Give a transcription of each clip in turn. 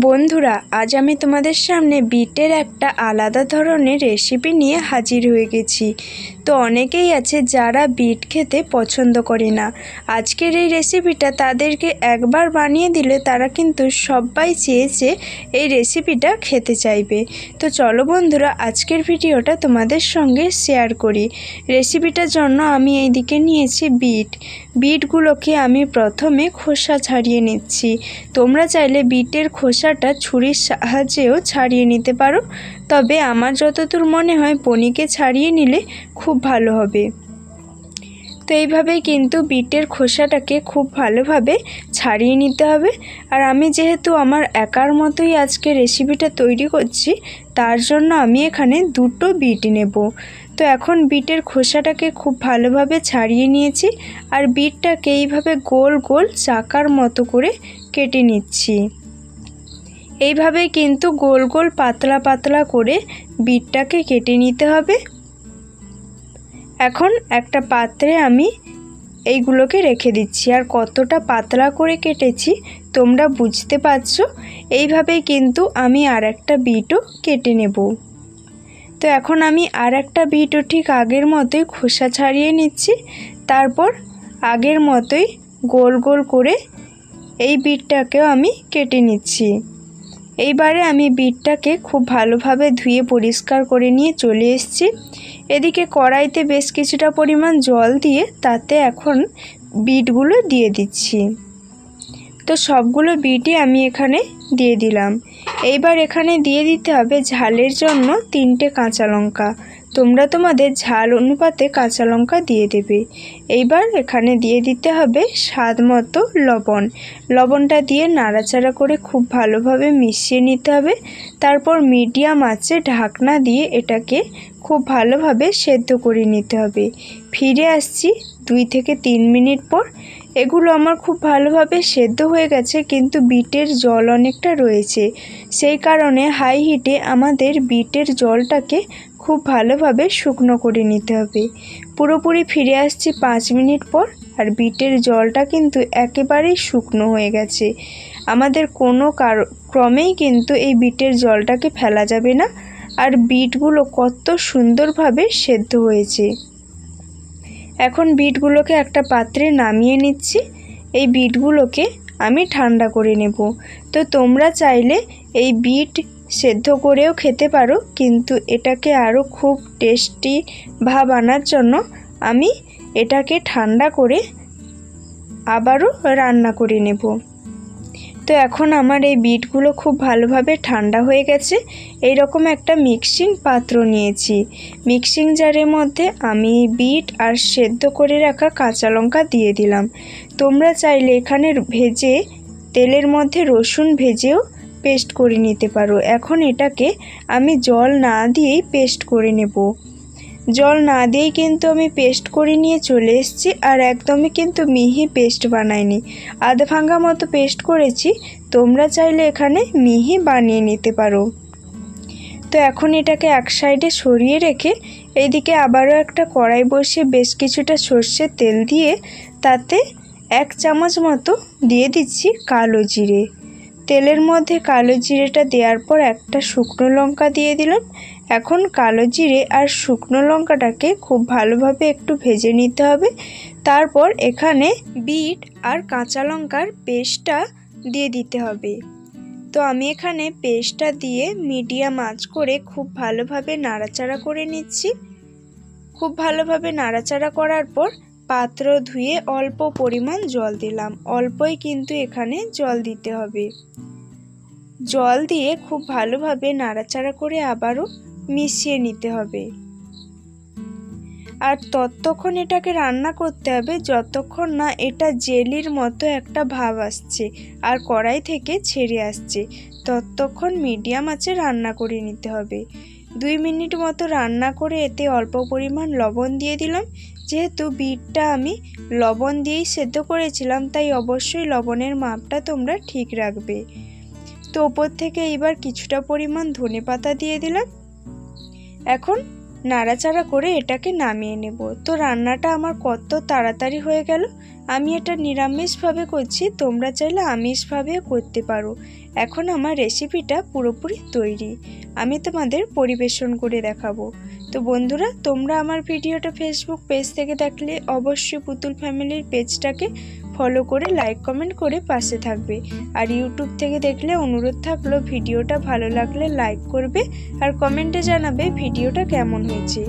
বন্ধুরা, আজ আমি তোমাদের সামনে বিটের একটা আলাদা ধরনের রেসিপি নিয়ে হাজির হয়ে গেছি। তো অনেকেই আছে যারা বিট খেতে পছন্দ করে না। আজকের এই রেসিপিটা তাদেরকে একবার বানিয়ে দিলে তারা কিন্তু সবাই চেয়েছে এই রেসিপিটা খেতে চাইবে। তো চলো বন্ধুরা, আজকের ভিডিওটা তোমাদের সঙ্গে শেয়ার করি। রেসিপিটার জন্য আমি এইদিকে নিয়েছি বিটগুলোকে আমি প্রথমে খোসা ছাড়িয়ে নিচ্ছি। তোমরা চাইলে বিটের খোসাটা ছুরির সাহায্যেও ছাড়িয়ে নিতে পারো, তবে আমার যতদূর মনে হয় বনিকে ছাড়িয়ে নিলে খুব ভালো হবে। তো এইভাবেই কিন্তু বিটের খোসাটাকে খুব ভালোভাবে ছাড়িয়ে নিতে হবে। আর আমি যেহেতু আমার একার মতোই আজকে রেসিপিটা তৈরি করছি, তার জন্য আমি এখানে দুটো বিট নেব। তো এখন বিটের খোসাটাকে খুব ভালোভাবে ছাড়িয়ে নিয়েছি, আর বিটটাকে এইভাবে গোল গোল চাকার মতো করে কেটে নিচ্ছি। এইভাবে কিন্তু গোল গোল পাতলা পাতলা করে বিটটাকে কেটে নিতে হবে। এখন একটা পাত্রে আমি এইগুলোকে রেখে দিচ্ছি, আর কতটা পাতলা করে কেটেছি তোমরা বুঝতে পারছো। এইভাবেই কিন্তু আমি আর একটা বিটও কেটে নেব। তো এখন আমি আর একটা বিটও ঠিক আগের মতোই খোসা ছাড়িয়ে নিচ্ছি। তারপর আগের মতোই গোল গোল করে এই বিটটাকেও আমি কেটে নিচ্ছি। এইবারে আমি বিটটাকে খুব ভালোভাবে ধুয়ে পরিষ্কার করে নিয়ে চলে এসেছি। এদিকে কড়াইতে বেশ কিছুটা পরিমাণ জল দিয়ে তাতে এখন বিটগুলো দিয়ে দিচ্ছি। তো সবগুলো বিটই আমি এখানে দিয়ে দিলাম। এইবার এখানে দিয়ে দিতে হবে ঝালের জন্য 3টে কাঁচা লঙ্কা। তোমরা তোমাদের ঝাল অনুপাতে কাঁচা লঙ্কা দিয়ে দেবে। এইবার এখানে দিয়ে দিতে হবে স্বাদ মতো লবণ। লবণটা দিয়ে নাড়াচাড়া করে খুব ভালোভাবে মিশিয়ে নিতে হবে। তারপর মিডিয়াম আঁচে ঢাকনা দিয়ে এটাকে খুব ভালোভাবে সেদ্ধ করে নিতে হবে। ফিরে আসছি 2 থেকে 3 মিনিট পর। এগুলো আমার খুব ভালোভাবে সেদ্ধ হয়ে গেছে, কিন্তু বিটের জল অনেকটা রয়েছে। সেই কারণে হাই হিটে আমাদের বিটের জলটাকে খুব ভালোভাবে শুকনো করে নিতে হবে। পুরোপুরি ফিরে আসছি 5 মিনিট পর, আর বিটের জলটা কিন্তু একেবারেই শুকনো হয়ে গেছে। আমাদের কোনো ক্রমেই কিন্তু এই বিটের জলটাকে ফেলা যাবে না। আর বিটগুলো কত সুন্দরভাবে সেদ্ধ হয়েছে। এখন বিটগুলোকে একটা পাত্রে নামিয়ে নিচ্ছি। এই বিটগুলোকে আমি ঠান্ডা করে নেব। তো তোমরা চাইলে এই বিট সেদ্ধ করেও খেতে পারো, কিন্তু এটাকে আরও খুব টেস্টি ভাব আনার জন্য আমি এটাকে ঠান্ডা করে আবারও রান্না করে নেব। তো এখন আমার এই বিটগুলো খুব ভালোভাবে ঠান্ডা হয়ে গেছে। এই রকম একটা মিক্সিং পাত্র নিয়েছি। মিক্সিং জারের মধ্যে আমি বিট আর সেদ্ধ করে রাখা কাঁচা লঙ্কা দিয়ে দিলাম। তোমরা চাইলে এখানে ভেজে তেলের মধ্যে রসুন ভেজেও পেস্ট করে নিতে পারো। এখন এটাকে আমি জল না দিয়েই পেস্ট করে নেব। জল না দিয়েই কিন্তু আমি পেস্ট করে নিয়ে চলে এসেছি। আর একদমই কিন্তু মিহি পেস্ট বানাইনি, আধ ভাঙা মতো পেস্ট করেছি। তোমরা চাইলে এখানে মিহি বানিয়ে নিতে পারো। তো এখন এটাকে এক সাইডে সরিয়ে রেখে এইদিকে আবারও একটা কড়াই বসিয়ে বেশ কিছুটা সর্ষের তেল দিয়ে তাতে 1 চামচ মতো দিয়ে দিচ্ছি কালো জিরে। তেলের মধ্যে কালো জিরেটা দেওয়ার পর একটা শুকনো লঙ্কা দিয়ে দিলাম। এখন কালো জিরে আর শুকনো লঙ্কাটাকে খুব ভালোভাবে একটু ভেজে নিতে হবে। তারপর এখানে বিট আর কাঁচা লঙ্কার পেস্টটা দিয়ে দিতে হবে। তো আমি এখানে পেস্টটা দিয়ে মিডিয়াম আঁচ করে খুব ভালোভাবে নাড়াচাড়া করে নিচ্ছি। খুব ভালোভাবে নাড়াচাড়া করার পর পাত্র ধুয়ে অল্প পরিমাণ জল দিলাম। অল্পই কিন্তু এখানে জল দিতে হবে। জল দিয়ে খুব ভালোভাবে নাড়াচাড়া করে আবারও মিশিয়ে নিতে হবে। আর ততক্ষণ এটাকে রান্না করতে হবে যতক্ষণ না এটা জেলির মতো একটা ভাব আসছে আর কড়াই থেকে ছেড়ে আসছে। ততক্ষণ মিডিয়াম আঁচে রান্না করে নিতে হবে। 2 মিনিট মতো রান্না করে এতে অল্প পরিমাণ লবণ দিয়ে দিলাম। যেহেতু বিটটা আমি লবণ দিয়েই সেদ্ধ করেছিলাম, তাই অবশ্যই লবণের মাপটা তোমরা ঠিক রাখবে। তো ওপর থেকে এবার কিছুটা পরিমাণ ধনেপাতা দিয়ে দিলাম। এখন নাড়াচাড়া করে এটাকে নামিয়ে নেব। তো রান্নাটা আমার কত তাড়াতাড়ি হয়ে গেল। আমি এটা নিরামিষভাবে করছি, তোমরা চাইলে আমিষভাবেও করতে পারো। এখন আমার রেসিপিটা পুরোপুরি তৈরি, আমি তোমাদের পরিবেশন করে দেখাবো। তো বন্ধুরা, তোমরা আমার ভিডিওটা ফেসবুক পেজ থেকে দেখলে অবশ্যই পুতুল ফ্যামিলির পেজটাকে ফলো করে লাইক কমেন্ট করে পাশে থাকবে। আর ইউটিউব থেকে দেখলে অনুরোধ থাকলো ভিডিওটা ভালো লাগলে লাইক করবে আর কমেন্টে জানাবে ভিডিওটা কেমন হয়েছে।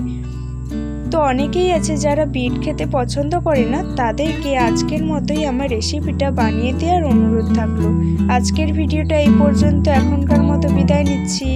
তো অনেকেই আছে যারা বিট খেতে পছন্দ করে না, তাদেরকে আজকের মতোই আমার রেসিপিটা বানিয়ে দেওয়ার অনুরোধ থাকলো। আজকের ভিডিওটা এই পর্যন্ত, এখনকার মতো বিদায় নিচ্ছি।